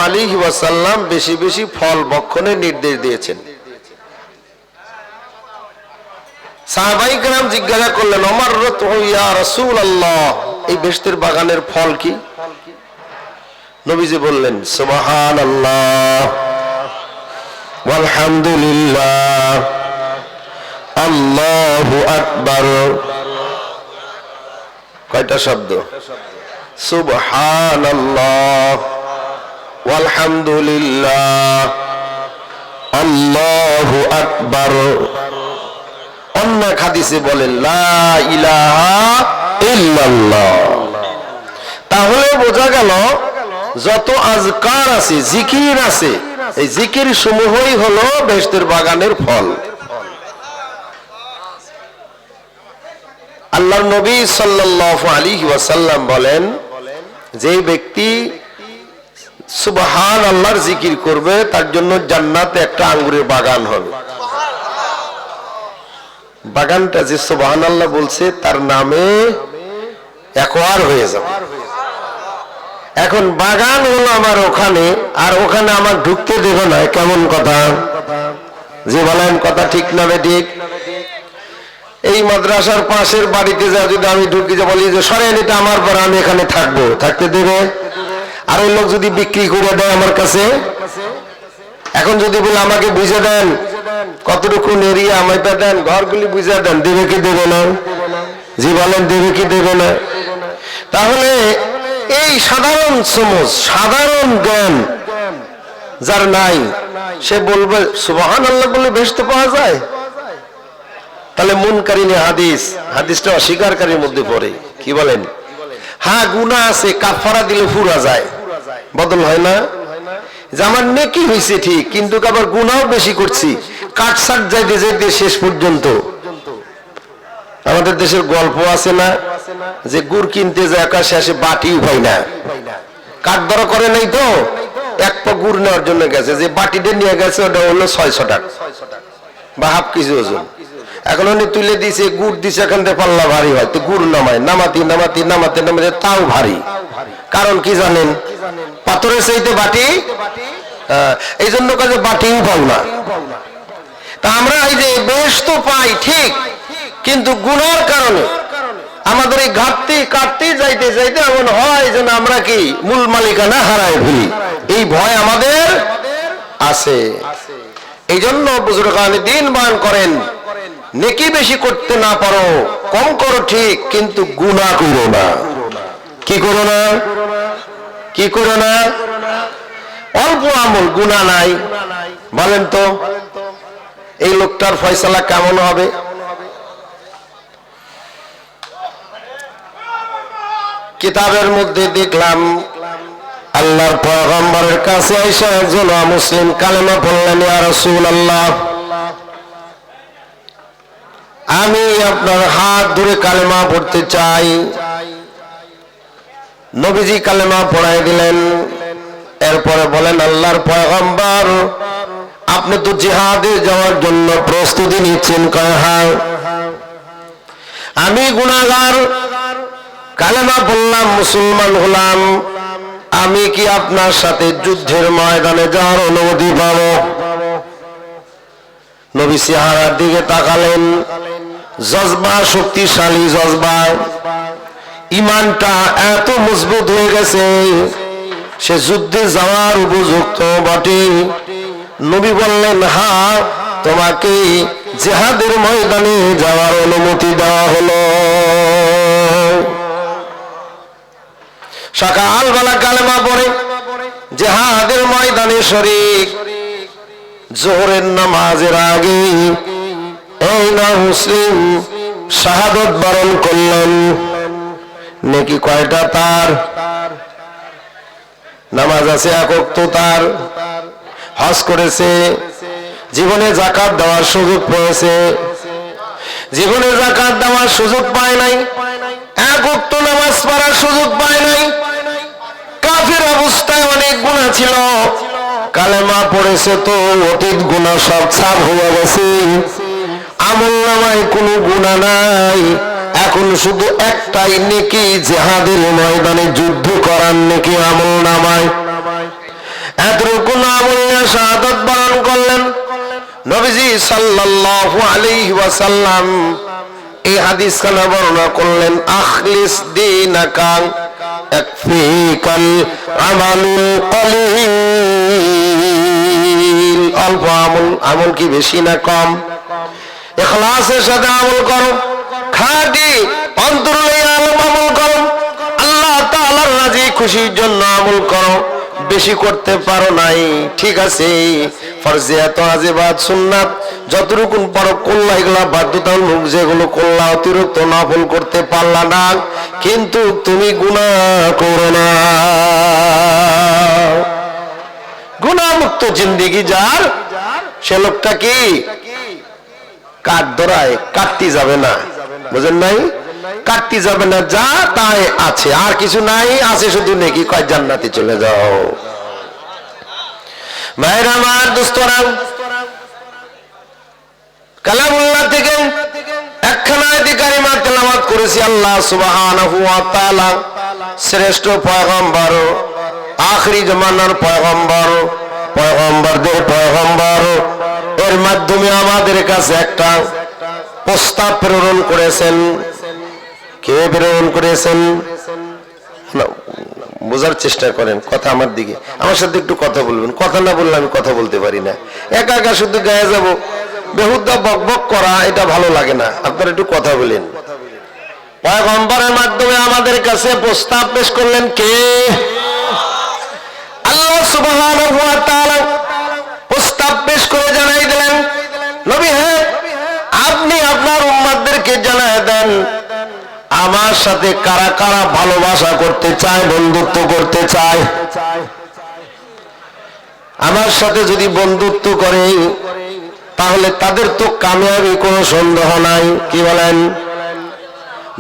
আলাইহি ওয়াসাল্লাম বেশি বেশি ফল ভক্ষণের নির্দেশ দিয়েছেন। সাহাবায়ে কেরাম জিজ্ঞাসা করলেন, ওমর ইয়া রাসূলুল্লাহ, এই বেহেশতের বাগানের ফল কি? নবীজি বললেন, সুবহানাল্লাহ ওয়ালহামদুলিল্লাহ আল্লাহু আকবার। কয়টা শব্দ? সুবহানাল্লাহ ওয়ালহামদুলিল্লাহ আল্লাহু আকবার। অন্য হাদিসে বলেন লা ইলাহা ইল্লাল্লাহ। তাহলে বোঝা গেল যত আজকার আছে, জিকির আছে, এই জিকির সমূহই হলো বেহেশতের বাগানের ফল। আল্লাহর নবী সাল্লাল্লাহু আলাইহি ওয়াসাল্লাম বলেন, যে ব্যক্তি সুবহানাল্লাহর জিকির করবে তার জন্য জান্নাতে একটা আঙ্গুরের বাগান হবে। বাগানটা যে সুবহানাল্লাহ বলছে তার নামে একবার হয়ে যাবে। এখন বাগান হলো আমার ওখানে, আর ওখানে আমার ঢুকতে দেব না, কেমন কথা? যে বলেন কথা ঠিক না ঠিক? এই মাদ্রাসার পাশের বাড়িতে যা যদি আমি ঢুকি, যে বলি যে সরেন এটা আমার পর, আমি এখানে থাকবো, থাকতে দেবে? আর ওই লোক যদি বিক্রি করে দেয় আমার কাছে, এখন যদি বলে আমাকে বুঝে দেন কতটুকু এরিয়া আমায় দেন, ঘরগুলি বুঝে দেন, দেবে কি দেবে না? জি বলেন, দেবে কি দেবে না? তাহলে এই সাধারণ সমজ, সাধারণ জ্ঞান যার নাই, সে বলবে সুবহানাল্লাহ বলে বেহেশত পাওয়া যায়? তাহলে মুনকারিনে হাদিস, হাদিসটা অস্বীকারীর মধ্যে পড়ে। কি বলেন? হ্যাঁ, গুনাহ আছে, কাফারা দিলে পুরা যায়, বদল হয় না? যে আমার নেকি হয়েছে ঠিক, কিন্তু আবার গুনাহও বেশি করছি, কাটসাট যাইতে যাইতে শেষ পর্যন্ত। আমাদের দেশের গল্প আছে না, যে গুড় কিনতে যায় শেষে বাটিও পাই না, কাঠ দর করে নাই তো, এক পা গুড় নেওয়ার জন্য গেছে, যে বাটিটা নিয়ে গেছে ওটা হলো 600 টাকা বা হাফ কেজি ওজন। এখন উনি তুলে দিছে, গুড় দিছে, এখান থেকে পাল্লা ভারী হয়, তো গুড় নামায়, নামাতে নামাতে নামাতে নামাতে তাও ভারী। কারণ কি জানেন? পাথরের চাইতে বাটি, এই জন্য কাজে বাটিও পাও না। তা আমরা এই যে বেহেশত পাই ঠিক, কিন্তু গুনার কারণে আমাদের এই ঘাটতি কাটতে যাইতে যাইতে এমন হয় যেন আমরা কি মূল মালিকানা হারায় ফেলি। এই ভয় আমাদের আছে। এই জন্য বুজুর্গান দিন বয়ান করেন, নেকি বেশি করতে না পারো, কম করো ঠিক, কিন্তু গুনাহ করো না। কি করো না? কি করো না? অল্প আমল, গুনাহ নাই। বলেন তো এই লোকটার ফয়সালা কেমন হবে? কিতাবের মধ্যে দেখলাম আল্লাহর পয়গম্বরের কাছে এসে একজন মুসলিম কালেমা পড়লেন, ইয়া রাসূলুল্লাহ, আমি আপনার হাত ধরে কালেমা পড়তে চাই। নবীজি কালেমা পড়াই দিলেন। এরপরে বলেন, আল্লাহর পয়গম্বর, আপনি তো জিহাদে যাওয়ার জন্য প্রস্তুতি নিচ্ছেন? কয় হ্যাঁ। আমি গুনাহগার, কালেমা বললাম, মুসলমান হলাম, আমি কি আপনার সাথে যুদ্ধের ময়দানে যাওয়ার অনুমতি পাবো? নবী চেহারার দিকে তাকালেন, জজবা শক্তিশালী জজবা, ইমানটা এত মজবুত হয়ে গেছে, সে যুদ্ধে যাওয়ার উপযুক্ত বটে। নবী বললেন, হ্যাঁ, তোমাকে জিহাদের ময়দানে যাওয়ার অনুমতি দেওয়া হলো। সকালবেলা কালেমা পড়ে জিহাদের ময়দানে শরীক, জোহরের নামাজের আগে এই না মুসলিম শাহাদত বরণ করলেন। নেকি কয়টা তার? নামাজ আছে এক ওয়াক্ত তার, হজ করেছে, জীবনে যাকাত দেওয়ার সুযোগ পেয়েছে, জীবনে যাকাত দেওয়ার সুযোগ পায় নাই, এক ওয়াক্ত নামাজ পড়ার সুযোগ পায় নাই, কাফের অবস্থায় অনেক গুনাহ ছিল, কালেমা পড়েছে তো অতীত গুনাহ সব ছাপ হয়ে গেছে, আমল নামায় কোনো গুনাহ নাই, এখন শুধু একটাই নেকি, জিহাদের ময়দানে যুদ্ধ করার নেকি আমল নামায়। বিনামূল্যে শাহাদাত বরণ করলেন। নবীজি সাল্লাল্লাহু আলাইহি ওয়াসাল্লাম এই হাদিস খানা বর্ণনা করলেন, আখলিস দীনাকা ইয়াকফিকাল আমালুল কলিল। অল্প আমল কি বেশি না কম? ইখলাসের সাথে আমল করো, খাঁটি অন্তর লইয়া আমল করো, আল্লাহ তাআলার রাজি খুশির জন্য আমল করো। বেশি করতে পারো নাই, ঠিক আছে, ফরজিয়াত ওয়াজিবাত সুন্নাত যতটুকু পারো করলা, এগুলা বাধ্যতামূলক যেগুলো করলা, অতিরিক্ত নফল করতে পারলা না, কিন্তু তুমি গুনাহ করো না। গুনাহমুক্ত জিন্দেগি যার, সে লোকটা কি কাঠ ধরায় কাটতে যাবে না, বুঝেন নাই? কাটতে যাবে না, যা তাই আছে, আর কিছু নাই, আছে শুধু নেকি, কয় জান্নাতে চলে যাও। ভাইরা আমার, দোস্তরা, কালামুল্লাহ থেকে একখানা আয়াত কারিমা তেলাওয়াত করেছি। আল্লাহ সুবহানাহু ওয়া তাআলা শ্রেষ্ঠ পয়গম্বর, আখিরি জামানার পয়গম্বর, পয়গম্বরদের পয়গম্বর, এর মাধ্যমে আমাদের কাছে একটা প্রস্তাব প্রেরণ করেছেন। কে প্রেরণ করেছেন? বোঝার চেষ্টা করেন, কথা আমার দিকে, আমার সাথে একটু কথা বলবেন। কথা না বললে আমি কথা বলতে পারি না, একা একা শুধু গায়ে যাব, বেহুদা বকবক করা, এটা ভালো লাগে না। আপনারা একটু কথা বলেন। পয়গম্বরের মাধ্যমে আমাদের কাছে প্রস্তাব পেশ করলেন কে? আল্লাহ সুবহানাহু ওয়া তাআলা প্রস্তাব পেশ করে জানাই দিলেন, নবী হ্যাঁ, আপনি আপনার উম্মতদেরকে জানায় দেন আমার সাথে কারা কারা ভালোবাসা করতে চায়, বন্ধুত্ব করতে চায়। আমার সাথে যদি বন্ধুত্ব করে তাহলে তাদের তো কামিয়াবি কোনো সন্দেহ নাই। কি বলেন?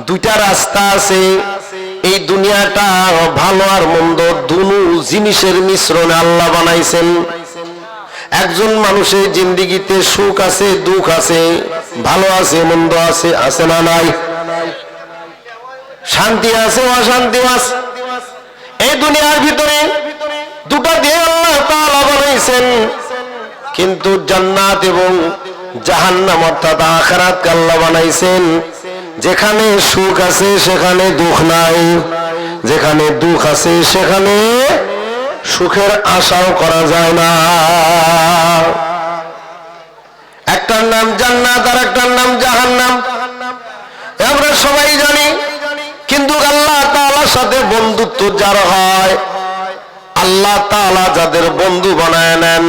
দুইটা রাস্তা আছে, এই দুনিয়াটা ভালো আর মন্দ দুনো জিনিসের মিশ্রণে আল্লাহ বানাইছেন। একজন মানুষের জিন্দেগিতে সুখ আছে, দুঃখ আছে, ভালো আছে, মন্দ আছে, আছে না নাই? শান্তি আছে, অশান্তি আছে। এই দুনিয়ার ভিতরে দুটো দিয়ে আল্লাহ তাআলা বানাইছেন, কিন্তু জান্নাত এবং জাহান্নাম অর্থাৎ আখিরাতকে আল্লাহ বানাইছেন যেখানে সুখ আছে সেখানে দুঃখ নাই, যেখানে দুঃখ আছে সেখানে সুখের আশাও করা যায় না। একটার নাম জান্নাত আর একটার নাম জাহান্নাম, আমরা সবাই জানি। কিন্তু আল্লাহ তাআলার সাথে বন্ধুত্ব যার হয়, আল্লাহ তাআলা যাদের বন্ধু বানায় নেন,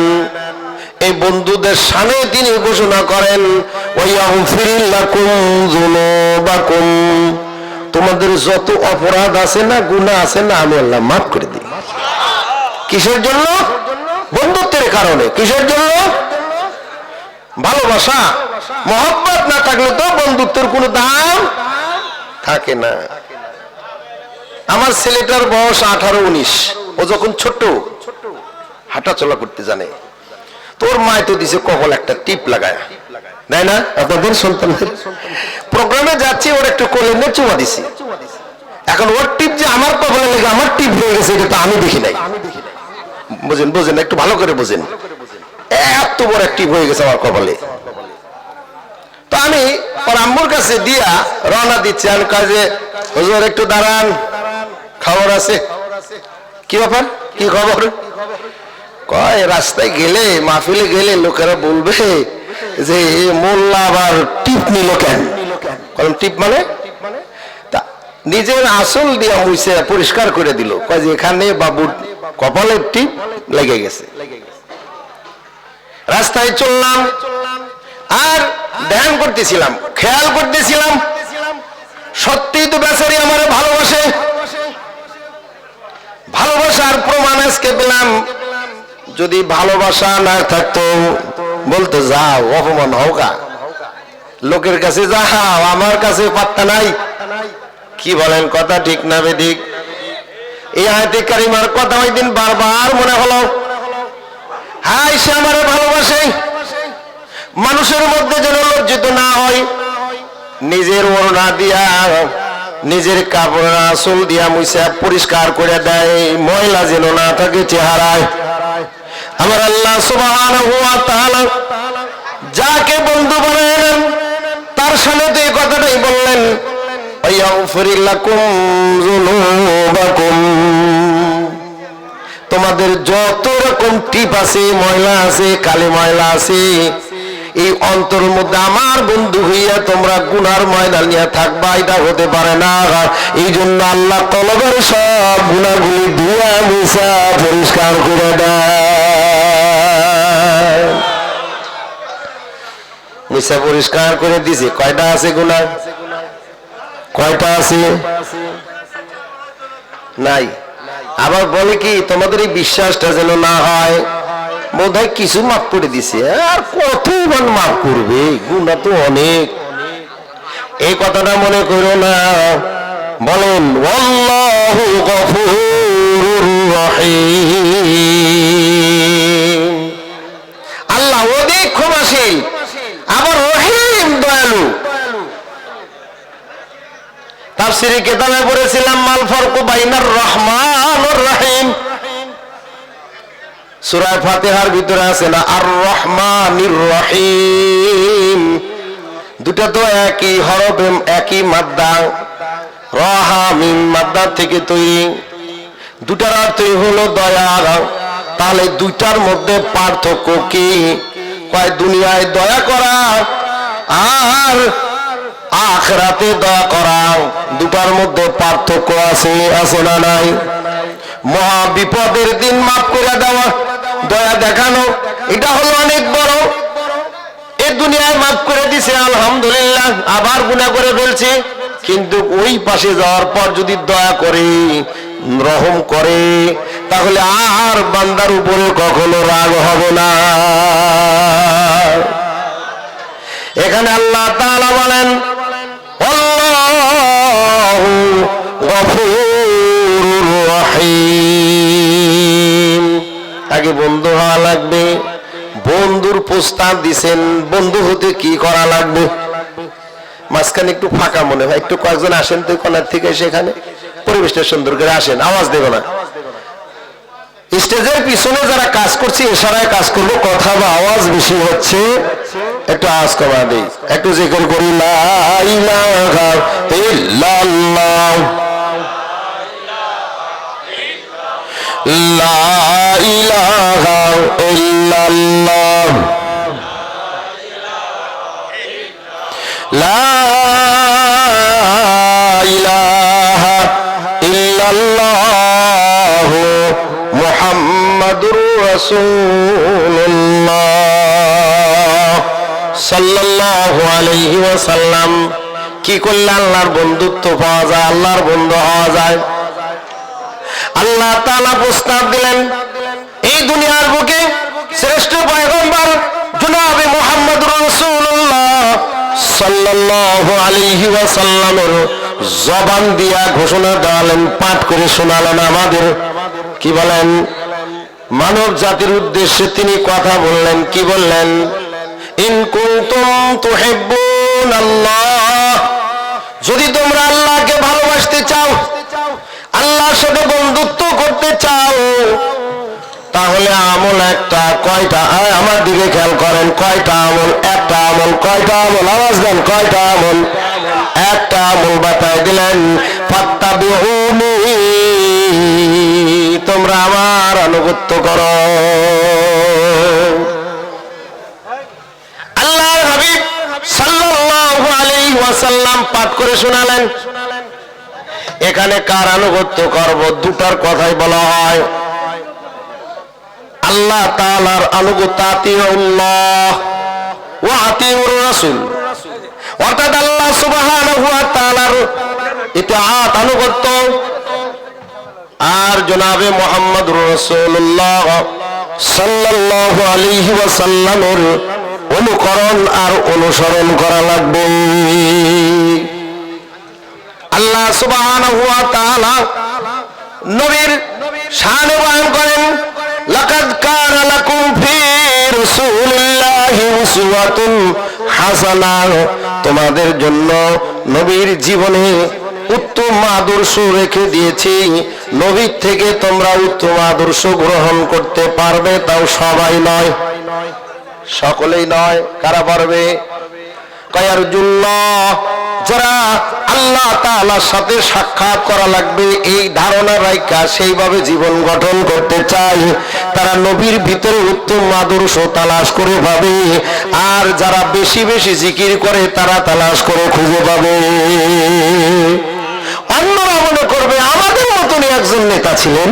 এই বন্ধুদের সামনে তিনি ঘোষণা করেন, ওয়ায়াগফির লাকুম যুনুবাকুম, তোমাদের যত অপরাধ আছে না, গুনাহ আছে না, আমি আল্লাহ মাফ করে দিই। কিসের জন্য? বন্ধুত্বের কারণে। কিসের জন্য? ভালোবাসা, মহব্বত না থাকলে তো বন্ধুত্বের কোনো দাম থাকে না। আমার ছেলেটার বয়স 18-19, ও যখন ছোট হাঁটা চলা করতে জানে, তোর মায় তো দিছে কপাল একটা টিপ লাগায়, তাই না? আপনাদের সন্তানদের প্রোগ্রামে যাচ্ছি, ওর একটু কোলে নিয়ে চুমা দিছি। এখন ওর টিপ যে আমার কপালে লেগে আমার টিপ হয়ে গেছে, এটা তো আমি দেখি নাই। বুঝেন, বুঝেন, একটু ভালো করে বুঝেন, এত বড় এক টিপ হয়ে গেছে আমার কপালে। তো আমি ওর আম্মুর কাছে দিয়া রওনা দিচ্ছি। আমি কাজে, হুজুর একটু দাঁড়ান, খবর আছে। কি ব্যাপার? কি খবর? কয় রাস্তায় গেলে, মাহফিলে গেলে লোকেরা বলবে যে মোল্লা আবার টিপ নিল কেন? কলম টিপ মানে নিজের আসল দিয়া মুছে পরিষ্কার করে দিল, কয় যে এখানে বাবুর কপালের টিপ লেগে গেছে। রাস্তায় চললাম আর ধ্যান করতেছিলাম, খেয়াল করতেছিলাম, সত্যি তো বেচারি আমারে ভালোবাসে। ভালোবাসার প্রমাণ আজকে পেলাম। যদি ভালোবাসা না থাকতো বলতো যাও অপমান হোকা, লোকের কাছে যাও, আমার কাছে পাত্তা নাই। কি বলেন? কথা ঠিক না বেঠিক? এই আয়াতে কারিমার কথা ওই দিন বারবার মনে হলো। হাই, সে আমারে ভালোবাসে। মানুষের মধ্যে যেন লজ্জিত না হয়, নিজের ওড়না দিয়া, নিজের কাপড় আঁচল দিয়া মুছে পরিষ্কার করে দেয়, ময়লা যেন না থাকে চেহারায়। আমার আল্লাহ সুবহানাহু ওয়া তাআলা যাকে বন্ধু বানালেন তার সামনে তো এই কথাটাই বললেন, ইয়াগফির লাকুম যুনুবাকুম, তোমাদের যত রকম টিপ আছে, ময়লা আছে, কালি ময়লা আছে, এই অন্তরের মধ্যে আমার বন্ধু হইয়া তোমরা গুনার ময়লা নিয়ে থাকবা, এটা হতে পারে না। এই জন্য আল্লাহ কলবের সব গুনাহগুলি ধুয়া মুছা পরিষ্কার করে দেয়। মুছা পরিষ্কার করে দিছে। কয়টা আছে গুনাহ? কয়টা আছে? নাই। আবার বলে কি, তোমাদের এই বিশ্বাসটা যেন না হয়, বোধ হয় কিছু মাফ করে দিছে, আর কতবার মাফ করবে, গুনাহ তো অনেক। এই কথাটা মনে করো না। বলেন আল্লাহু গফুরুর রহিম, আল্লাহ অধিক ক্ষমাশীল, আবার রহিম, দয়ালু। তাফসীরে কিতাবে পড়েছিলাম মাল ফারকু বাইনার রহমান ওর রহিম। সূরা ফাতিহার ভিতরে আছে না আর রহমানির রহিম, দুটো তো একই হরফ, একই মাদ্দা, রাহা মিম মাদ্দা থেকে তৈরি, দুটার অর্থই হলো দয়া। তাহলে দুইটার মধ্যে পার্থক্য কি? কয় দুনিয়ায় দয়া করা আর আখিরাতে দয়া করা, দুটার মধ্যে পার্থক্য আছে, আছে না নাই? মহা বিপদের দিন মাফ করে দেওয়া, দয়া দেখানো, এটা হলো অনেক বড়। এই দুনিয়ায় মাফ করে দিছে আলহামদুলিল্লাহ, আবার গুনাহ করে ফেলছে, কিন্তু ওই পাশে যাওয়ার পর যদি দয়া করে, রহম করে, তাহলে আর বান্দার উপরে কখনো রাগ হবে না। এখানে আল্লাহ তাআলা বলেন আল্লাহু গফুরুর রহিম। আগে বন্ধু হওয়া লাগবে। বন্ধুর প্রস্তাব দিছেন, বন্ধু হতে কি করা লাগবে? মাঝখানে একটু ফাঁকা মনে হয়, একটু কয়েকজন আসেন তো কোনার থেকে, সেখানে পরিবেশটা সুন্দর করে আসেন, আওয়াজ দেব না। স্টেজের পিছনে যারা কাজ করছে ইশারায় কাজ করবো, কথা বা আওয়াজ বেশি হচ্ছে, একটু আওয়াজ কমা দেই, একটু জিকির করি লা ইলাহা ইল্লাল্লাহ, লা ইলাহা ইল্লাল্লাহ, লা ইলাহা ইল্লাল্লাহ মুহাম্মাদুর রাসূলুল্লাহ সাল্লাল্লাহু আলাইহি ওয়াসাল্লাম। কি করলে আল্লাহর বন্ধুত্ব পাওয়া যায়, আল্লাহর বন্ধু হওয়া যায়? আল্লাহ তাআলা প্রস্তাব দিলেন, এই দুনিয়ার বুকে শ্রেষ্ঠ পয়গম্বর জনাবে মুহাম্মদুর রাসূলুল্লাহ সাল্লাল্লাহু আলাইহি ওয়াসাল্লামের জবান দিয়া ঘোষণা দেওয়ালেন, পাঠ করে শোনালেন আমাদের। কি বলেন? মানব জাতির উদ্দেশ্যে তিনি কথা বললেন। কি বললেন? ইন কুনতুম তুহিব্বুনাল্লাহ, যদি তোমরা আল্লাহকে ভালোবাসতে চাও, আল্লাহর সাথে বন্ধুত্ব করতে চাও, তাহলে আমল একটা। কয়টা? আমার দিকে খেয়াল করেন, কয়টা আমল? একটা আমল। কয়টা আমল? আওয়াজ দেন, কয়টা আমল? একটা আমল বাতায় দিলেন, ফাত্তাবিউনি, তোমরা আমার আনুগত্য করো। আল্লাহর হাবিব সাল্লাল্লাহু আলাইহি ওয়াসাল্লাম পাঠ করে শোনালেন। এখানে কার আনুগত্য করব? দুটার কথাই বলা হয়। আল্লাহ তাআলার আনুগত্য, আতিউল্লাহ ওয়া আতিউর রাসূল, অর্থাৎ আল্লাহ সুবহানাহু ওয়া তাআলার ইতাআত, আনুগত্য, আর জনাবে মুহাম্মদুর রাসূলুল্লাহ সাল্লাল্লাহু আলাইহি ওয়াসাল্লামের অনুকরণ আর অনুসরণ করা লাগবে। আল্লাহ সুবহানাহু ওয়া তাআলা নবীর শান বয়ান করেন, লাকাদ কানা লাকুম ফি রাসূলিল্লাহি উসওয়াতুন হাসানাহ, তোমাদের জন্য নবীর জীবনে উত্তম আদর্শ রেখে দিয়েছি, নবীর থেকে তোমরা উত্তম আদর্শ গ্রহণ করতে পারবে, তাও সবাই নয়, সকলেই নয়। কারা পারবে? কায়ারজুল্লাহ, যারা আল্লাহ তাআলার সাথে সাক্ষাৎ করা লাগবে এই ধারণা রাখা সেইভাবে জীবন গঠন করতে চায়, তারা নবীর ভিতরে উত্তম আদর্শ তালাশ করে পাবে। আর যারা বেশি বেশি জিকির করে তারা তালাশ করে খুঁজে পাবে। অন্যরা মনে করবে আমাদের মতনই একজন নেতা ছিলেন,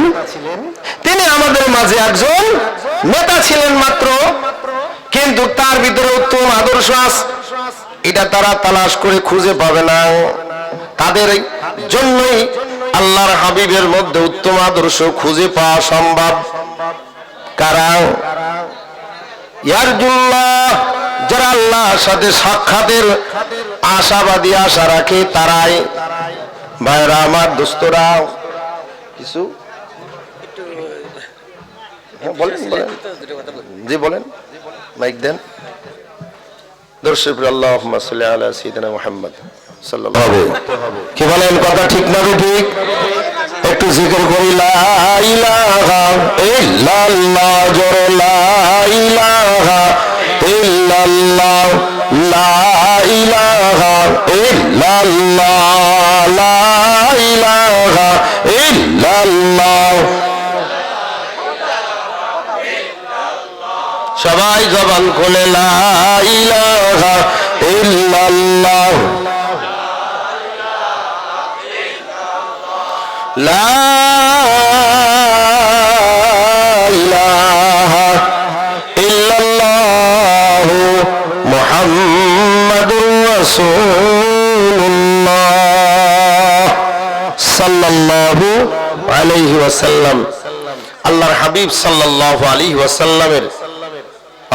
তিনি আমাদের মাঝে একজন নেতা ছিলেন মাত্র, কিন্তু তার ভিতরে উত্তম আদর্শ আছে, এটা তারা তালাশ করে খুঁজে পাবে না। তাদের জন্যই আল্লাহর হাবিবের মধ্যে উত্তম আদর্শ খুঁজে পাওয়া সম্ভব। কারা? ইয়ারজুল্লাহ, যারা আল্লাহর সাথে সাক্ষাতের আশাবাদী আশা রাখে তারাই। ভাইরা আমার, দোস্তরা, কিছু বলেন বলেন, জি বলেন, মাইক দেন। দর্শক আল্লাহুম্মা সাল্লি আলা সাইয়্যিদিনা মুহাম্মদ সাল্লাল্লাহু আলাইহি ওয়াসাল্লাম। কি বলেন, কথা ঠিক না ঠিক? একটু জিকির করি, লা ইলাহা ইল্লাল্লাহ, জোরে লা ইলাহা ইল্লাল্লাহ, লা ইলাহা ইল্লাল্লাহ, লা ইলাহা ইল্লাল্লাহ। সবাই জবান খুলে লা ইলাহা ইল্লাল্লাহ, লা ইলাহা ইল্লাল্লাহ মুহাম্মাদুর রাসূলুল্লাহ সাল্লাল্লাহু আলাইহি ওয়াসাল্লাম। আল্লাহর হাবিব সাল্লাল্লাহু আলাইহি ওয়াসাল্লামের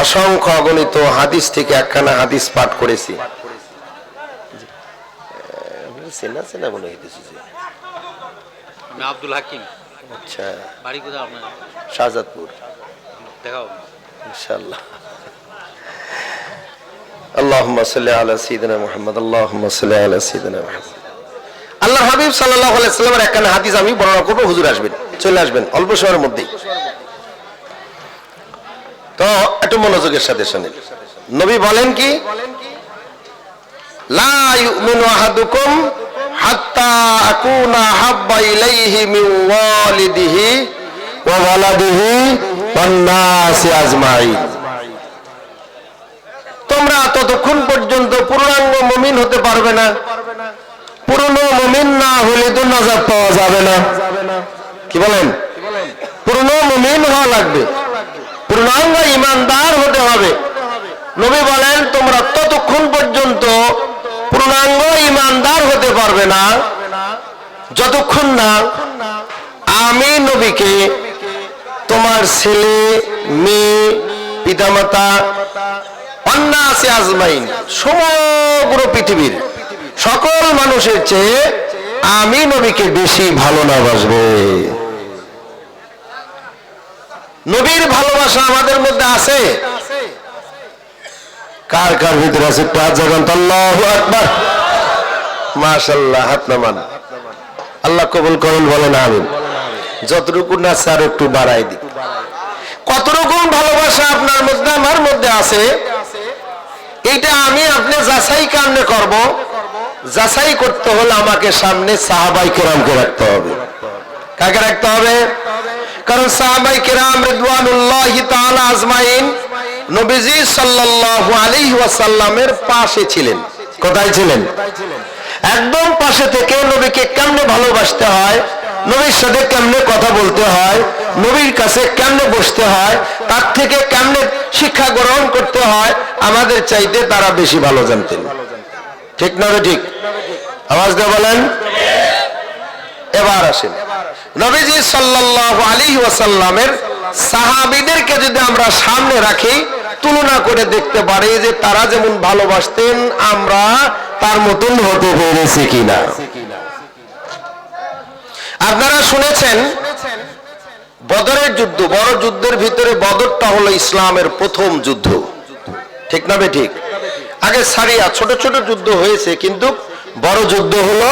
অসংখ্য অগণিত হাদিস থেকে একখানা হাদিস পাঠ করেছি। চেনা চেনা মনে হইতেছে। আমি আব্দুল হাকিম। আচ্ছা, বাড়ি কোথায় আপনার? শাহজাদপুর। দেখাও ইনশাআল্লাহ। আল্লাহুম্মা সাল্লি আলা সাইয়্যিদিনা মুহাম্মদ, আল্লাহুম্মা সাল্লি আলা সাইয়্যিদিনা মুহাম্মদ। আল্লাহর হাবিব সাল্লাল্লাহু আলাইহি ওয়াসাল্লামের একখানা হাদিস আমি বর্ণনা করব, হুজুর আসবেন, চলে আসবেন অল্প সময়ের মধ্যেই। তো একটু মনোযোগের সাথে শুনেন। নবী বলেন কি, লা ইউমিনু আহাদুকুম হাত্তা আকুনা হাব্বা ইলাইহি মিন ওয়ালিদিহি ওয়া ওয়ালাদিহি ওয়ান নাসি আজমাইন। তোমরা ততক্ষণ পর্যন্ত পূর্ণাঙ্গ মুমিন হতে পারবে না, পূর্ণ মুমিন না হলে তো নাজাত পাওয়া যাবে না। কি বলেন? পূর্ণ মুমিন হওয়া লাগবে, পূর্ণাঙ্গ ঈমানদার হতে হবে। নবী বলেন তোমরা ততক্ষণ পর্যন্ত পূর্ণাঙ্গ ঈমানদার হতে পারবে না যতক্ষণ না আমি নবীকে তোমার ছেলে, মেয়ে, পিতামাতা, অন্নাসে আজমাইন, সমগ্র পৃথিবীর সকল মানুষের চেয়ে আমি নবীকে বেশি ভালো না বাসবে। নবীর ভালোবাসা আমাদের মধ্যে আছে? কার কার ভিতরে আছে? একটু হাত জাগান তো। আল্লাহু আকবার, মাশাআল্লাহ, হাত নামান। আল্লাহ কবুল করুন, বলেন আমিন। যতটুকু না স্যার একটু বাড়াই দিই। কত রকম ভালোবাসা আপনার মধ্যে আমার মধ্যে আছে, এটা আমি আপনি যাচাই কেমনে করব? যাচাই করতে হলে আমাকে সামনে সাহাবায়ে কেরামকে রাখতে হবে। কাকে রাখতে হবে? কারণ সাহাবায়ে কেরাম রিদওয়ানুল্লাহি তাআলা আজমাইন নবীজি সাল্লাল্লাহু আলাইহি ওয়াসাল্লামের পাশে ছিলেন। কোথায় ছিলেন? একদম পাশে থেকে নবীকে কেমনে ভালোবাসতে হয়, নবীর সাথে কেমনে কথা বলতে হয়, নবীর কাছে কেমনে বসতে হয়, তার থেকে কেমনে শিক্ষা গ্রহণ করতে হয়, আমাদের চাইতে তারা বেশি ভালো জানতেন। ঠিক না ঠিক? আওয়াজ দিয়ে বলেন। এবার আসেন, নবীজি সাল্লাল্লাহু আলাইহি ওয়াসাল্লামের সাহাবীদেরকে যদি আমরা সামনে রাখি, তুলনা করে দেখতে পারি যে তারা যেমন ভালোবাসতেন আমরা তার মতন হতে পেরেছি কিনা। আপনারা শুনেছেন বদরের যুদ্ধ, বড় যুদ্ধের ভিতরে বদরটা হলো ইসলামের প্রথম যুদ্ধ। ঠিক না ঠিক? আগে সারিয়া ছোট ছোট যুদ্ধ হয়েছে, কিন্তু বড় যুদ্ধ হলো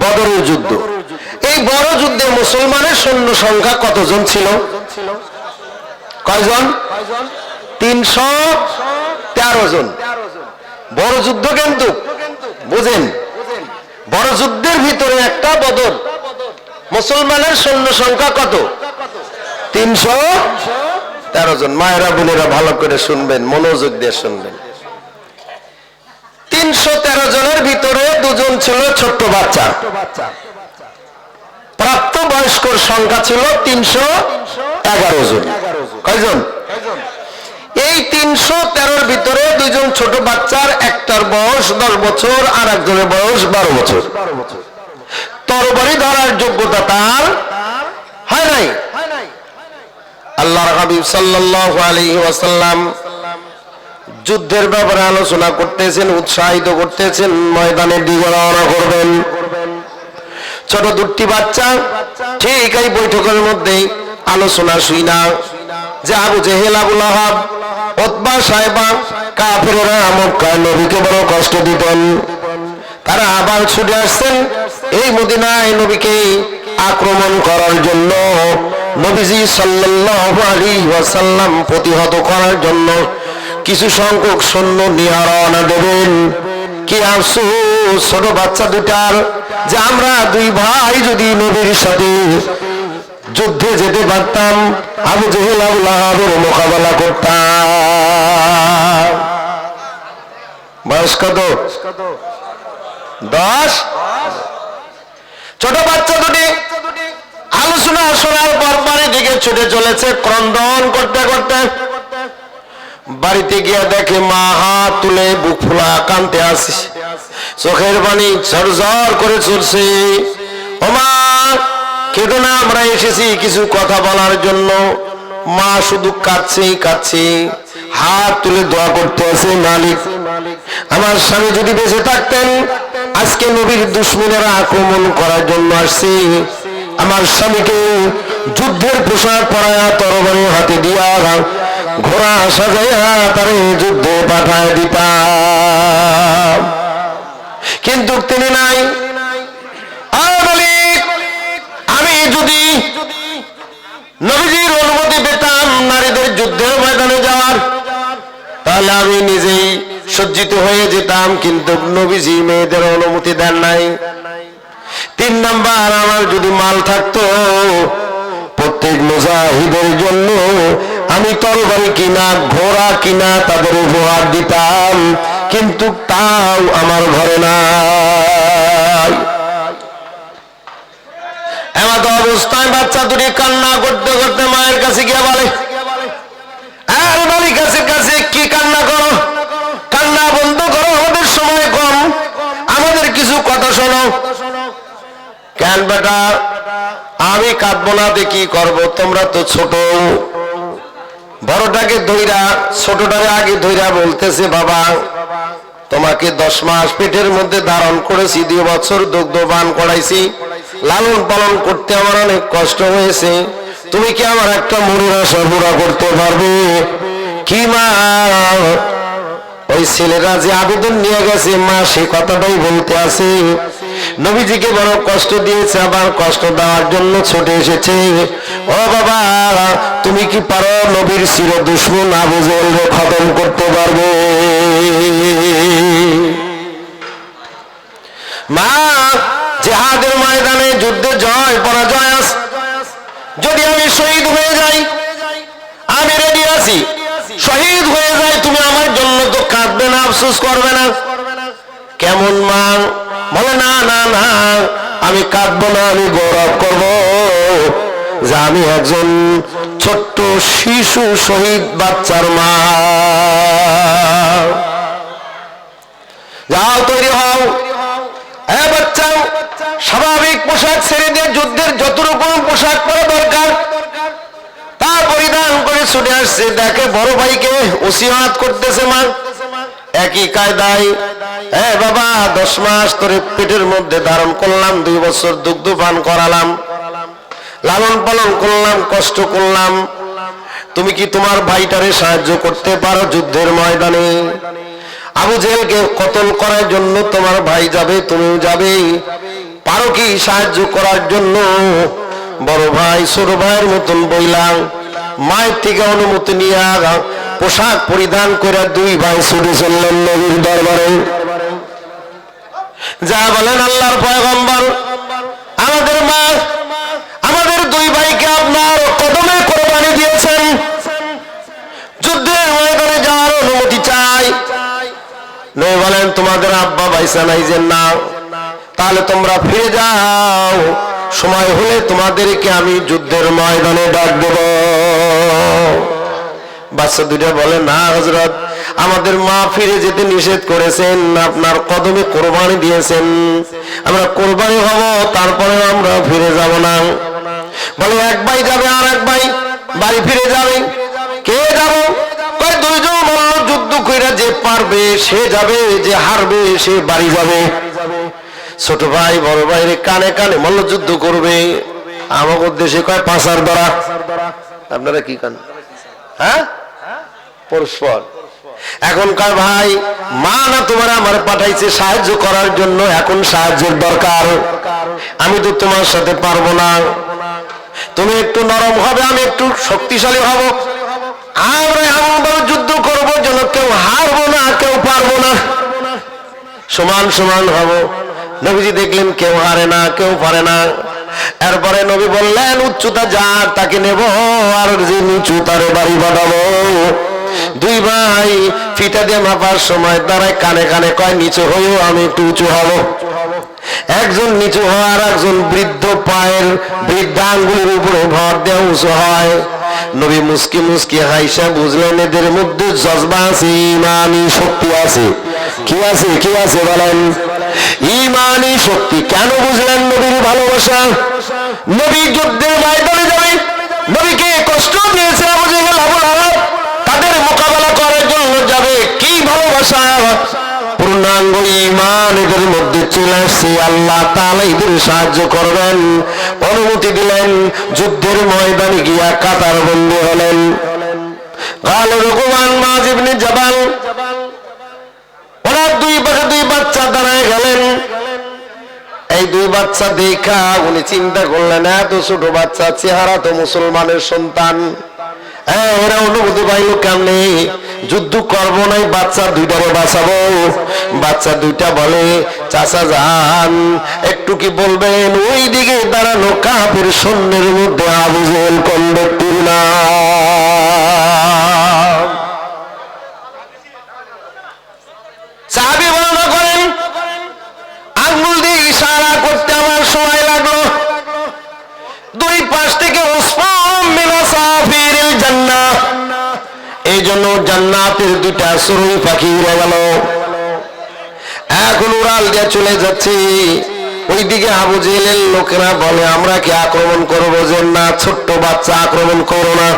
বদরের যুদ্ধ। এই বড় যুদ্ধে মুসলমানের সৈন্য সংখ্যা কতজন ছিল? কয়জন? 313 জন। বড় যুদ্ধ কিন্তু বুঝেন, বড় যুদ্ধের ভিতরে একটা বদর। মুসলমানের সৈন্য সংখ্যা কত? 313 জন। মায়েরা বোনেরা ভালো করে শুনবেন, মনোযোগ দিয়ে শুনবেন। 313 জনের ভিতরে দুজন ছিল ছোট্ট বাচ্চা। প্রাপ্ত বয়স্কর সংখ্যা ছিল 311 জন। কয়জন? এই 313 ভিতরে দুইজন ছোট বাচ্চার, একটার বয়স 10 বছর আর একজনের বয়স 12 বছর। তরবারি ধরার যোগ্যতা তার হয় নাই। আল্লাহর হাবিব সাল্লাল্লাহু আলাইহি ওয়াসাল্লাম যুদ্ধের ব্যাপারে আলোচনা করতেছেন, উৎসাহিত করতেছেন, ময়দানের দিকে রওনা করবেন। ছোট দুটি বাচ্চা ঠিক এই বৈঠকের মধ্যে আলোচনা শুই না যে আবু জেহেল, আবু লাহাব, উতবা, সাইবা, কাফেররা মক্কায় নবীকে বড় কষ্ট দিতেন। তারা আবার ছুটে আসছেন এই মদিনায় নবীকে আক্রমণ করার জন্য, নবীজি সাল্লাল্লাহু আলাইহি ওয়াসাল্লাম প্রতিহত করার জন্য কিছু সংখ্যক সৈন্য নিয়ে রওনা দেবেন। কি আফসোস ছোট বাচ্চা দুটার যে আমরা দুই ভাই যদি নবীর সাথে যুদ্ধে যেতে পারতাম, আবু জেহেল, আবু লাহাবের মোকাবেলা করতাম। বয়স কত? 10। ছোট বাচ্চা দুটি আলোচনা শোনার পর বাড়ি দিকে ছুটে চলেছে ক্রন্দন করতে করতে। বাড়িতে গিয়ে দেখে মা হাত তুলে বুক ফুলা কাঁদতে আসে, চোখের পানি ঝরঝর করে চলছে। ও মা, কেঁদো না, আমরা এসেছি কিছু কথা বলার জন্য। মা শুধু কাঁদছেই কাঁদছে, হাত তুলে দোয়া করতে আছে, মালিক আমার স্বামী যদি বেঁচে থাকতেন, আজকে নবীর দুশমনেরা আক্রমণ করার জন্য আসছে, আমার স্বামীকে যুদ্ধের পোশাক পরায়া তরবারি হাতে দিয়া ঘোড়া সাজাইয়া তারে যুদ্ধে পাঠায় দিতাম, কিন্তু তিনি নাই। আমি যদি নবীজির অনুমতি পেতাম নারীদের যুদ্ধের ময়দানে যাওয়ার, তাহলে আমি নিজেই সজ্জিত হয়ে যেতাম, কিন্তু নবীজি মেয়েদের অনুমতি দেন নাই। 3 নাম্বার, আমার যদি মাল থাকতো প্রত্যেক মুজাহিদের জন্য আমি তরবারি কিনা, ঘোড়া কিনা তাদের উপহার দিতাম, কিন্তু তাও আমার ঘরে নাই। এমন অবস্থায় বাচ্চা দুটি কান্না করতে করতে মায়ের কাছে গিয়ে বলে, আর বাড়ির কাছে কাছে কি কান্না করো? কান্না বন্ধ করো, আমাদের সময় কম, আমাদের কিছু কথা শোনো। কেন বেটা, আমি কাঁদবো না তো কি করবো? তোমরা তো ছোট। বড়টাকে ধইরা ছোটটাকে আগে ধইরা বলতেছে, বাবা তোমাকে 10 মাস পেটের মধ্যে ধারণ করেছি, 2 বছর দুগ্ধ পান করাইছি, লালন পালন করতে আমার অনেক কষ্ট হয়েছে, তুমি কি আমার একটা মনের আশা পুরা করতে পারবে? কি মা, ওই ছেলেরা যে আবেদন নিয়ে গেছে মা, সে কথাটাই বলতে আছে, নবীজিকে বড় কষ্ট দিয়েছে, আবার কষ্ট দেওয়ার জন্য ছুটে এসেছে। ও বাবা, তুমি কি পারো নবীর চির দুশমন আবু জেহেলকে খতম করতে পারবে? মা, জিহাদের ময়দানে যুদ্ধে জয় পরাজয় আছে, যদি আমি শহীদ হয়ে যাই আমি রেডি আছি, শহীদ হয়ে যাই তুমি আমার জন্য তো কাঁদবে না, আফসোস করবে না? কেমন মা? বলে না না না, আমি কাঁদবো না, আমি গৌরব করব যে আমি একজন ছোট্ট শিশু শহীদ বাচ্চার মা। যাও তৈরি হও, হ্যাঁ বাচ্চা, স্বাভাবিক পোশাক ছেড়ে দিয়ে যুদ্ধের যত রকম পোশাক পরা দরকার তা পরিধান করে ছুটে আসছে। দেখে বড় ভাইকে ওসিয়াত করতেছে মা, একই কায়দায়, হ্যাঁ বাবা 10 মাস তোরে পেটের মধ্যে ধারণ করলাম, 2 বছর দুগ্ধ পান করালাম, লালন পালন করলাম, কষ্ট করলাম, তুমি কি তোমার ভাইটারে সাহায্য করতে পারো যুদ্ধের ময়দানে? আবু জেহেলকে কতল করার জন্য তোমার ভাই যাবে, তুমিও যাবে, আরো কি সাহায্য করার জন্য বড় ভাই ছোট ভাইয়ের মতন বইলাম মায়ের থেকে অনুমতি নিয়ে পোশাক পরিধান করে দুই ভাই ছুটে চললেন নবীর দরবারে। যা বলেন আল্লাহর পয়গম্বর, আমাদের মা আমাদের দুই ভাইকে আপনার কদমে কোরবানি দিয়েছেন, যুদ্ধের ময়দানে যাওয়ার অনুমতি চাই। নবী বলেন তোমাদের আব্বা বাইসা নাই যে না, তাহলে তোমরা ফিরে যাও, সময় হলে তোমাদেরকে আমি যুদ্ধের ময়দানে ডাক দেব। বাচ্চা দুইটা বলে না হযরত, আমাদের মা ফিরে যেতে নিষেধ করেছেন, আপনার কদমে কোরবানি দিয়েছেন, আমরা কোরবানি হব, তারপরে আমরা ফিরে যাব না। বলে এক ভাই যাবে আর এক ভাই বাড়ি ফিরে যাবে। কে যাবো? দুইজন বলল যুদ্ধ কইরা যে পারবে সে যাবে, যে হারবে সে বাড়ি যাবে। ছোট ভাই বড় ভাইরে কানে কানে মল্ল যুদ্ধ করবে, আমার উদ্দেশ্যে কয় পাঁচার দ্বারা। আপনারা কি কান? হ্যাঁ, পরস্পর। এখনকার ভাই মা না তোমার আমার পাঠাইছে সাহায্য করার জন্য, এখন সাহায্যের দরকার, আমি তো তোমার সাথে পারবো না, তুমি একটু নরম হবে, আমি একটু শক্তিশালী হব, আমরা এমনভাবে যুদ্ধ করবো যেন কেউ হারবো না কেউ পারবো না, সমান সমান হব। নবীজি দেখলেন কেউ হারে না কেউ পারে না। এরপরে নবী বললেন উচ্চতা যার তাকে নেব, আর যে নিচু তারে বাড়ি বাঁধাবো। দুই ভাই ফিতা দিয়ে মাপার সময় দাঁড়ায় কানে কানে কয় নিচু হয়েও আমি একটু উঁচু হব। একজন নিচু হয় আর একজন বৃদ্ধ পায়ের বৃদ্ধ আঙ্গুলের উপরে ভর দেওয়া উঁচু হয়। নবী মুস্কি মুস্কি হাইসা বুঝলেন এদের মধ্যে জজবা আছে, ইমানি শক্তি আছে। কি আছে? কি আছে বলেন? ইমানি শক্তি। কেন বুঝলেন? নবীর ভালোবাসা। নবী যুদ্ধের ময়দানে যাবে, নবীকে কষ্ট দিয়েছে আবু জেহেল আবু লাহাব, তাদের মোকাবেলা করার জন্য যাবে। কি ভালোবাসা! পূর্ণাঙ্গ ঈমান এদের মধ্যে চলে আসছে। আল্লাহ তাআলা এদের সাহায্য করবেন, অনুমতি দিলেন। যুদ্ধের ময়দানে গিয়া কাতার বন্দী হলেন। গালে রুকমান মায ইবনে জাবাল, ওনার দুই পাশে দুই বাচ্চা দাঁড়ায় গেলেন। এই দুই বাচ্চা দেখা উনি চিন্তা করলেন এত ছোট বাচ্চা, চেহারা তো মুসলমানের সন্তান, এরা অনুমতি পাইল কেমনে? যুদ্ধ করবো নাই, বাচ্চা দুইটারে বাঁচাবো। বাচ্চা দুইটা বলে চাচা যান একটু কি বলবেন ওই দিকে দাঁড়ানো কাফের সৈন্যের মধ্যে আবু জেহেল কোন ব্যক্তির নাম? সাহাবী বর্ণনা করেন আঙ্গুল দিয়ে ইশারা করতে আমার সময় লাগলো। দুই পাশ থেকে উসমান মিন আসাফিরিল জান্নাহ, এই জন্য জান্নাতের দুইটা চড়ুই পাখি উড়ে গেল। এখন উড়াল দিয়ে চলে যাচ্ছে। ওইদিকে আবু জেহেলের লোকেরা বলে আমরা কি আক্রমণ করবো? যে না, ছোট্ট বাচ্চা, আক্রমণ করো না,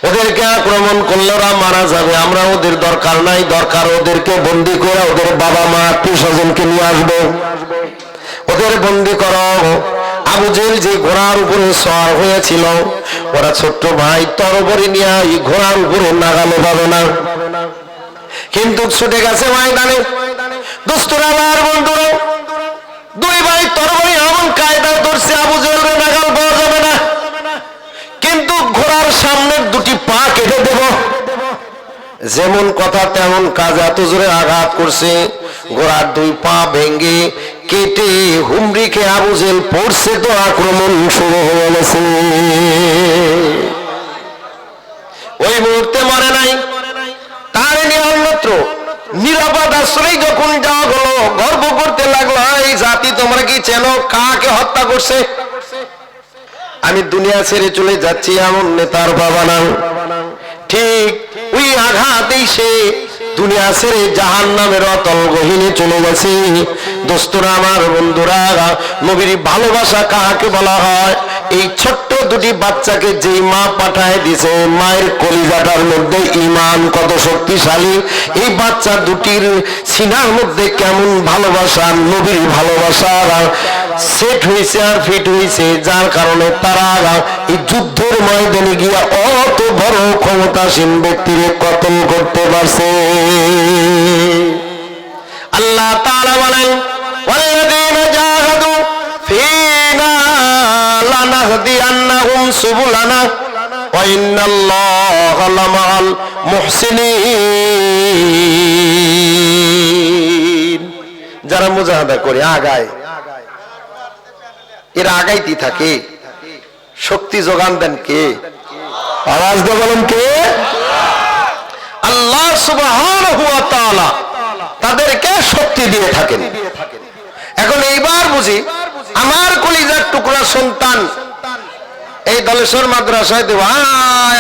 ওদেরকে আক্রমণ করলে ওরা মারা যাবে, আমরা ওদের দরকার নাই, দরকার ওদেরকে বন্দি করে ওদের বাবা মা আত্মীয় স্বজনকে নিয়ে আসবো, ওদের বন্দি করো। আবু জেহেল যে ঘোড়ার উপরে সওয়ার হয়েছিল, ওরা ছোট্ট ভাই তরবারি নিয়ে এই ঘোড়ার উপরে নাগালে পাবে না, কিন্তু ছুটে গেছে ময়দানে। দোস্তরা আর বন্ধুরা, দুই ভাই তরবারি এমন কায়দা ধরছে আবু জেহেলের নাগাল পাওয়া যাবে না, কিন্তু ঘোড়ার সামনের দুটি পা কেটে দেব। যেমন কথা তেমন কাজ, এত জোরে আঘাত করছে, ঘোড়ার দুই পা ভেঙ্গে কেটে হুমড়ি খেয়ে আবু জেহেল পড়ছে, তো আক্রমণ শুরু হয়ে গেছে। ওই মুহূর্তে মরে নাই, তার নিয়ে অন্যত্র নিরাপদ আশ্রয় যখন যাওয়া হলো, গর্ব করতে লাগলো এই জাতি তোমরা কি চেনো কাকে হত্যা করছে? আমি দুনিয়া ছেড়ে চলে যাচ্ছি এমন নেতার বাবা না। ঠিক ওই আঘাতেই সে দুনিয়া ছেড়ে জাহান্নামের অতল গহীনে চলে গেছে। দোস্তরা আমার বন্ধুরা, নবীর ভালোবাসা কাকে বলা হয়? এই ছোট্ট দুটি বাচ্চাকে যেই মা পাঠায় দিছে, মায়ের কলিজাটার মধ্যে ঈমান কত শক্তিশালী, এই বাচ্চা দুটির সিনার মধ্যে কেমন ভালোবাসা, নবীর ভালোবাসা সেট হয়েছে আর ফিট হয়েছে, যার কারণে তারা এই যুদ্ধের ময়দানে গিয়া অত বড় ক্ষমতাসীন ব্যক্তিরে কতল করতে পারছে। আল্লাহ তাআলা বলেন ওয়াল্লাযীনা জাহাদু লাহুম সুবুলানা ওয়া ইন্নাল্লাহা লামাআল মুহসিনিন। যারা মুজাহাদা করে আগায়, এরা আগাইতে থাকে, শক্তি যোগান দেন কে? আওয়াজ দিয়ে বলেন কে? আল্লাহ সুবহানাহু ওয়া তাআলা তাদেরকে শক্তি দিয়ে থাকেন। এখন এইবার বুঝি আমার কলিজার টুকরা সন্তান এই দলেশ্বর মাদ্রাসায় দেব,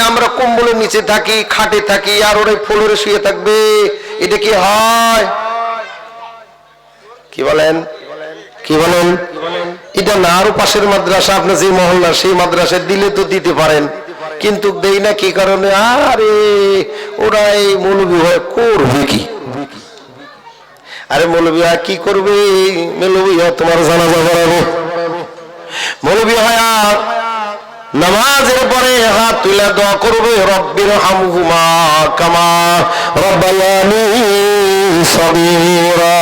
আমরা কম্বলের নিচে থাকি, খাটে থাকি, আর ওরা ফ্লোরে শুয়ে থাকবে, এটা কি হয়? কি বলেন? কি বলেন? এটা না আরো পাশের মাদ্রাসা, আপনি যে মহল্লা সেই মাদ্রাসায় দিলে তো দিতে পারেন, কিন্তু দেই না কি কারণে? আরে ওরা এই মৌলবি হয়ে করবে কি? আরে মৌলবি হয় কি করবে? মৌলবি হয় তোমার জানাজা করাবে, মৌলবি হয় আর নামাজের পরে হাত তুলে দোয়া করবে, রব্বির হামহুমা কামা রব্বায়ানি সগীরা।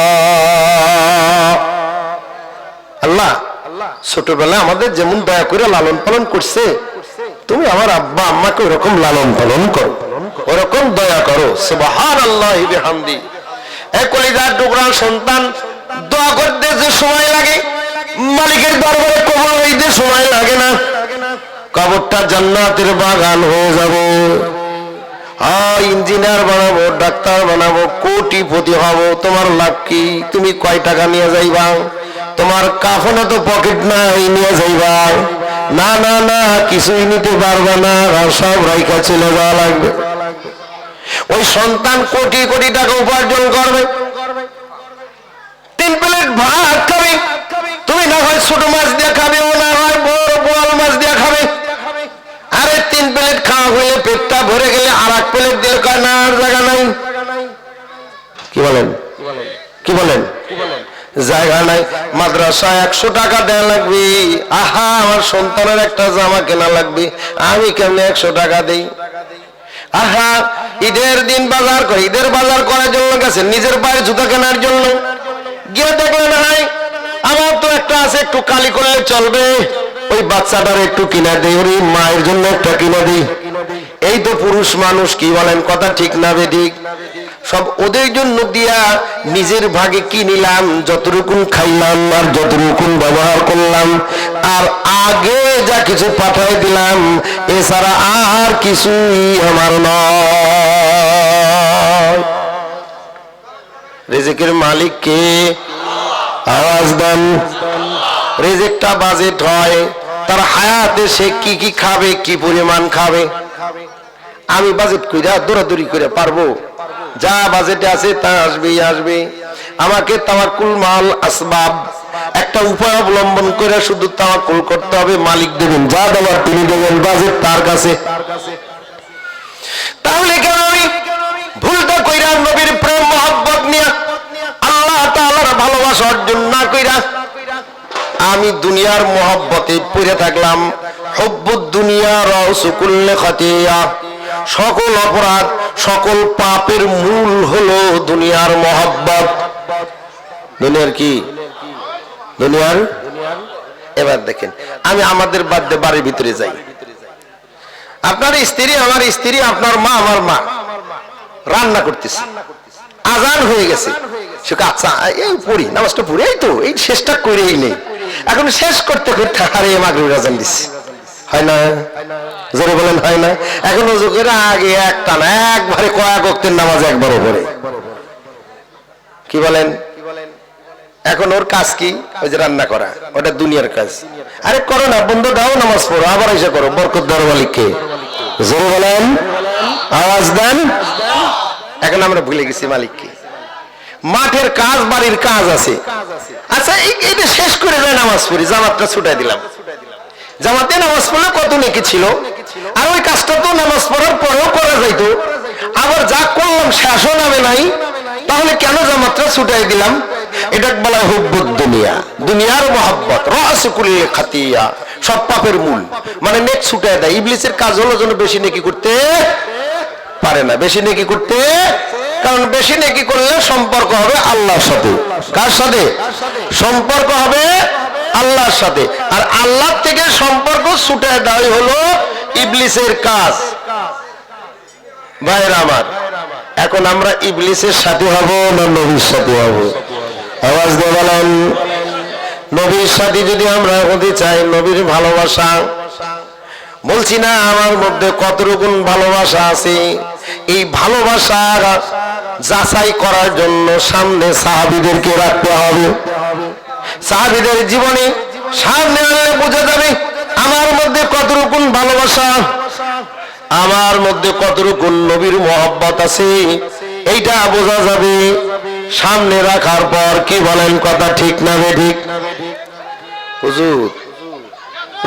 আল্লাহ ছোটবেলায় আমাদের যেমন দয়া করে লালন পালন করছে, তুমি আমার আব্বা আম্মাকে ওরকম লালন পালন করো, ওরকম দয়া করো। সুবহানাল্লাহি বিহামদি। এই কলিজার টুকরা সন্তান দোয়া করতে যে সময় লাগে, মালিকের দরবারে কবর হইতে সময় লাগে না। কবরটা জান্নাতের বাগান হয়ে যাবে। ইঞ্জিনিয়ার বানাবো, ডাক্তার বানাবো, কোটিপতি হবো, তোমার লাভ কি? তুমি কয় টাকা নিয়ে যাইবা? তোমার কাফনে তো পকেট নাই, নিয়ে যাইবা? না না না, কিছুই নিতে পারবা না, সব রাইখা চলে যাওয়া লাগবে। ওই সন্তান কোটি কোটি টাকা উপার্জন করবে, 3 প্লেট ভাত খাবে, তুমি না হয় ছোট মাছ দিয়ে খাবে, ও না হয় বড় বোয়াল মাছ দিয়ে খাবে। আরে 3 প্লেট খাওয়া হইলে পেটটা ভরে গেলে আর 1 প্লেট দিলে কয় না আর জায়গা নাই। কি বলেন? কি বলেন? জায়গা নাই। মাদ্রাসা 100 টাকা দেওয়া লাগবে। আহা, আমার সন্তানের একটা জামা কেনা লাগবে, আমি কেমনে 100 টাকা দেই? আহা, ঈদের দিন বাজার করে, ঈদের বাজার করার জন্য গেছে, নিজের পায়ের জুতা কেনার জন্য গিয়ে দেখলেন নাই আমার তো একটা আছে, একটু কালি করলে চলবে, ওই বাচ্চাটার একটু কিনা দেই, ওর মায়ের জন্য একটা কিনা দিই। এই তো পুরুষ মানুষ। কি বলেন? কথা ঠিক না বেঠিক? সব ওদের জন্য দিয়া নিজের ভাগে কি নিলাম, যতটুকুন খাইলাম আর যতটুকুন ব্যবহার করলাম, আর আগে যা কিছু পাঠাই দিলাম, এছাড়া আর কিছুই আমার নয়। রিজিকের মালিক কে? আওয়াজ দেন। রিজিকটা বাজেট হয়, তার হায়াতে সে কি কি খাবে, কি পরিমাণ খাবে। আমি বাজেট কইরা দৌড়াদৌড়ি করে পারবো? যা বাজেটে আছে তা আসবেই আসবে। আমাকে তাওয়াক্কুল মাল আসবাব, একটা উপায় অবলম্বন করে শুধু তাওয়াক্কুল করতে হবে। মালিক দেবেন, যা দেওয়ার তিনি দেবেন, বাজেট তার কাছে। তাহলে কেন আমি ভুলটা কইরা নবীর প্রেম মহব্বত নিয়ে আল্লাহ তাআলার ভালোবাসা অর্জন না কইরা আমি দুনিয়ার মহব্বতে পড়ে থাকলাম? হুব্বুদ দুনিয়া রাউসু কুল্লি খাতিয়া। সকল অপরাধ, সকল পাপের মূল হলো দুনিয়ার মহব্বত। দুনিয়ার কি? দুনিয়ার। এবার দেখেন, আমি আমাদের বাদ্যে বাড়ির ভিতরে যাই, আপনার স্ত্রী আমার স্ত্রী, আপনার মা আমার মা রান্না করতেছে, আজান হয়ে গেছে। আচ্ছা এই পড়ি, নামাজটা পড়ি, এই তো এই শেষটা করেই নেই। এখন শেষ করতে করতে আরে মাগরিবের আজান দিচ্ছে, হয় না? জোরে বলেন হয় না? এখন ওযু করে আগে একটা না একবারে কয়েক ওয়াক্তের নামাজ একবারে পড়ে। কি বলেন? এখন ওর কাজ কি? ওই যে রান্না করা, ওটা দুনিয়ার কাজ। আরে করো না, বন্ধু দাও, নামাজ পড়ো, আবার এসে করো। বরকত দেওয়ার মালিক কে? জোরে বলেন, আওয়াজ দেন। এখন আমরা ভুলে গেছি মালিক কে। মাঠের কাজ, বাড়ির কাজ আছে। আচ্ছা এইটা শেষ করে যায় নামাজ পড়ি, জামাতটা ছুটাই দিলাম। জামাতে নামাজ পড়লে কত নেকি ছিল, আর ওই কাজটা তো নামাজ পড়ার পরেও করা যাইতো। আবার যা করলাম শেষও নামে নাই, তাহলে কেন জামাতটা ছুটাই দিলাম? এটা বলা হুব্বুদ দুনিয়া, দুনিয়ার মহব্বত রাসু কুল্লি খাতিয়া, সব পাপের মূল। মানে নেক ছুটাই দেয়। ইবলিসের কাজ হলো যেন বেশি নেকি করতে পারে না, বেশি নেকি করতে। কারণ বেশি নেকি করলে সম্পর্ক হবে আল্লাহর সাথে। কার সাথে সম্পর্ক হবে? আল্লাহর সাথে, আর আল্লাহ থেকে সম্পর্ক ছুটে দেওয়াই হলো ইবলিসের কাজ। ভাইরা আমার, এখন আমরা ইবলিসের সাথে হব না নবীর সাথে হব? আওয়াজ দিয়ে বলেন। নবীর সাথে যদি আমরা হতে চাই, নবীর ভালোবাসা, বলছি না আমার মধ্যে কতটুকু ভালোবাসা আছে, এই ভালোবাসা যাচাই করার জন্য সামনে সাহাবীদেরকে রাখতে হবে। সাহাবীদের জীবনে সামনে আনলে বোঝা যাবে আমার মধ্যে কতটুকু ভালোবাসা, আমার মধ্যে কতটুকু নবীর মহব্বত আছে, এইটা বোঝা যাবে সামনে রাখার পর। কি বলেন, কথা ঠিক না বেঠিক? হুজুর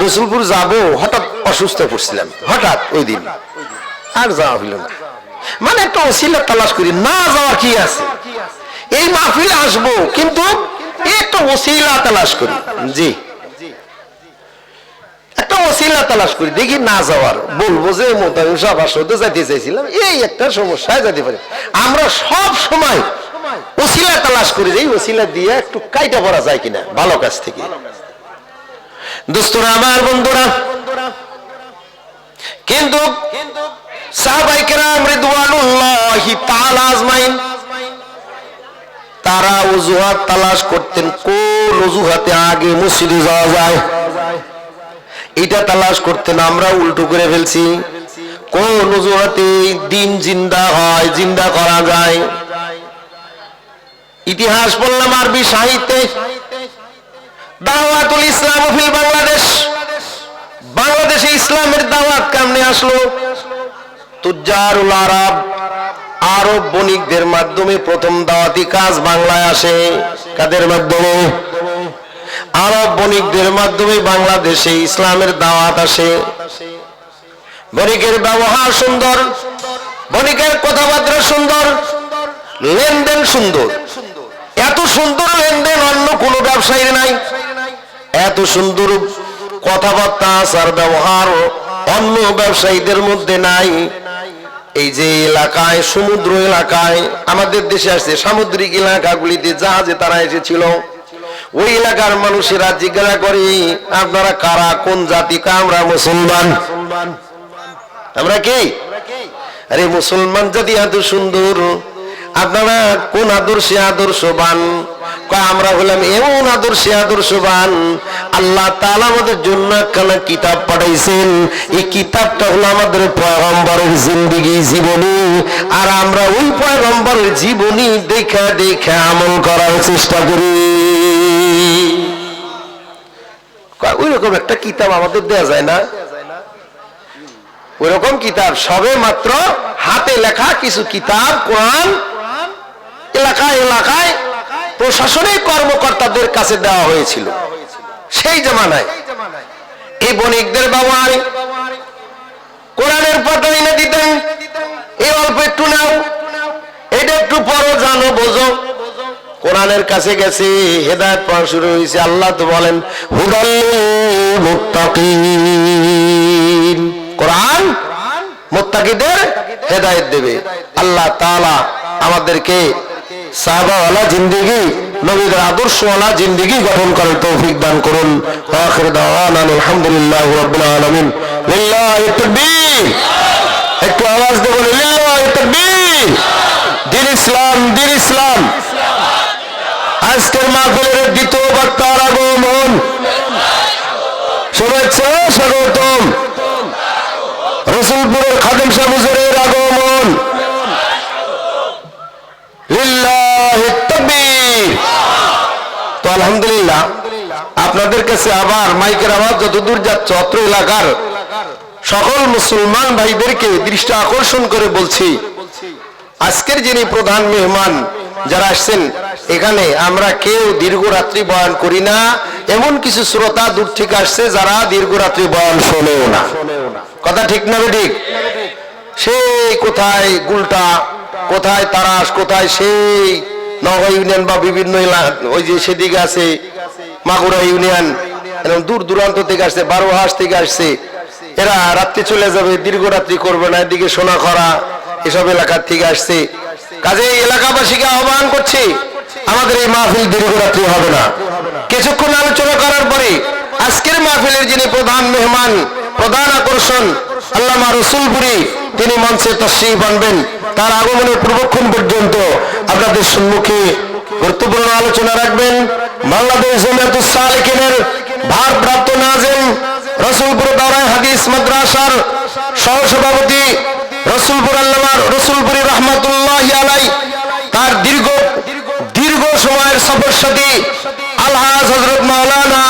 রসুলপুর যাবো, হঠাৎ অসুস্থ পড়ছিলাম, হঠাৎ ওই দিন আর যাওয়া হইল না। মানে একটা ওসিলা তালাশ করি, না যাওয়ার কি আছে, এই মাহফিলে আসবো কিন্তু একটা ওসিলা তালাশ করি। জি, একটা ওসিলা তালাশ করি, দেখি না যাওয়ার, বলবো যে মোতাবেক সবার সাথে যাইতে চাইছিলাম, এই একটা সমস্যায় যেতে পারে। আমরা সব সময় ওসিলা তালাশ করি, এই ওসিলা দিয়ে একটু কাইটা পড়া যায় কিনা ভালো কাজ থেকে। দোস্তরা আমার, বন্ধুরা, কিন্তু সাহাবায়ে কেরাম রিদওয়ানুল্লাহি তাআলা আজমাইন তারা ওজুহাত তালাশ করতেন, কোন ওজুহাতে আগে মসজিদে যাওয়া যায় এটা তালাশ করতেন। আমরা উল্টো করে ফেলছি, কোন ওজুহাতে দিন জিন্দা হয়, জিন্দা করা যায়। ইতিহাস পড়লাম আরবি সাহিত্যে, দাওয়াতুল ইসলাম ফিল বাংলাদেশ, বাংলাদেশে ইসলামের দাওয়াত কেমনে আসলো? তুজ্জারুল আরব, আরব বণিকদের মাধ্যমে প্রথম দাওয়াতি কাজ বাংলায় আসে। কাদের মাধ্যমে? আরব বণিকদের মাধ্যমে বাংলাদেশে ইসলামের দাওয়াত আসে। বণিকের ব্যবহার সুন্দর, বণিকের কথাবার্তা সুন্দর, লেনদেন সুন্দর, এত সুন্দর লেনদেন অন্য কোনো ব্যবসায়ীর নাই, এত সুন্দর কথাবার্তা আচার ব্যবহার অন্য ব্যবসায়ীদের মধ্যে নাই। এই যে এলাকায়, সমুদ্র এলাকায়, আমাদের দেশে আসছে সামুদ্রিক এলাকাগুলিতে জাহাজে তারা এসেছিল, ওই এলাকার মানুষেরা জিজ্ঞাসা করে আপনারা কারা, কোন জাতি? আমরা মুসলমান। আমরা কি? আরে মুসলমান জাতি এত সুন্দর, আপনারা কোন আদর্শে আদর্শবান? আমরা হলাম এমন আদর্শে আদর্শবান, আল্লাহ তাআলা আমাদের জন্য একখানা কিতাব পাঠাইছেন, এই কিতাবটা হলো আমাদের পয়গম্বরের জিন্দেগি, জীবনী, আর আমরা ওই পয়গম্বরের জীবনী দেখা দেখা আমল করার চেষ্টা করি। ওইরকম একটা কিতাব আমাদের দেয়া যায় না? ওইরকম কিতাব সবে মাত্র হাতে লেখা কিছু কিতাব, কোরআন এলাকায় এলাকায় প্রশাসনিক কর্মকর্তাদের কাছে দেওয়া হয়েছিল সেই জামানায়। এই বণিকদের ব্যবহারে কোরআনের পাতা এনে দিতেন, এই অল্প একটু নাও, এটা একটু পড়ো, জানো, বোঝো। কোরআনের কাছে গেছে, হেদায়েত পাওয়া শুরু হয়েছে। আল্লাহ তো বলেন হুদাল লিল মুত্তাকিন, কোরআন মুত্তাকিদের হেদায়েত দেবে। আল্লাহ তাআলা আমাদেরকে সাহাবাওয়ালা জিন্দেগি, নবীদের আদর্শওয়ালা জিন্দেগি গঠন করার তৌফিক দান করুন। আখির দাওয়ানা আলহামদুলিল্লাহি রাব্বিল আলামিন। লিল্লাহি তাকবীর, একটু আওয়াজ দিয়ে বলেন লিল্লাহি তাকবীর। দিন ইসলাম, দিন ইসলাম। আজকের মাহফিলের দ্বিতীয় বক্তার আগমন, শুভেচ্ছা স্বাগতম। রসুলপুরের খাদেম সাহেব হুজুরের আগমন, লিল্লাহি তাকবীর। তো আলহামদুলিল্লাহ, আপনাদের কাছে আবার মাইকের আওয়াজ যতদূর যাচ্ছে, অত্র এলাকার সকল মুসলমান ভাইদেরকে দৃষ্টি আকর্ষণ করে বলছি, আজকের যিনি প্রধান মেহমান যারা আসছেন, এখানে আমরা কেউ দীর্ঘ রাত্রি বয়ান করি না। এমন কিছু শ্রোতা দূর থেকে আসছে যারা দীর্ঘ রাত্রি বয়ান শোনেও না। কথা ঠিক না ঠিক? সেই কোথায় গুলটা, কোথায় তারাস, কোথায় সেই নওগাঁ ইউনিয়ন বা বিভিন্ন ওই যে সেদিকে আছে মাগুরা ইউনিয়ন, দূর দূরান্ত থেকে আসছে, বারোহাঁস থেকে আসছে, এরা রাত্রি চলে যাবে, দীর্ঘ রাত্রি করবে না। এদিকে সোনাখরা এসব এলাকার থেকে আসছে। কাজে এলাকাবাসীকে আহ্বান করছি, আমাদের এই মাহফিল দীর্ঘ রাত্রি হবে না। কিছুক্ষণ আলোচনা করার পরে আজকের মাহফিলের যিনি প্রধান মেহমান, প্রধান আকর্ষণ আল্লামা রসুলপুরি, তিনি মঞ্চে তাশরীফ আনবেন। তার আগমনের পূর্বক্ষণ পর্যন্ত আপনাদের সম্মুখে গুরুত্বপূর্ণ আলোচনা রাখবেন বাংলাদেশ জামিয়াতুস সালেকিনের ভারপ্রাপ্ত নাযিম, রসুলপুর দাওরায়ে হাদিস মাদ্রাসার সহসভাপতি রসুলপুর আল্লামা রসুলপুরি রহমাতুল্লাহি আলাইহি, তার দীর্ঘ সময়ের সফরসাথী আলহাজ হযরত মাওলানা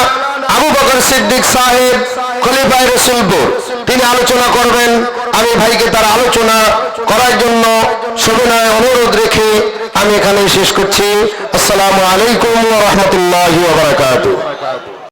আবু বকর সিদ্দিক সাহেব, খলিফায়ে রসুলপুর, তিনি আলোচনা করবেন। আমি ভাইকে তার আলোচনা করার জন্য সবিনয় অনুরোধ রেখে আমি এখানে শেষ করছি। আসসালামু আলাইকুম ওয়া রাহমাতুল্লাহি ওয়া বারাকাতুহু।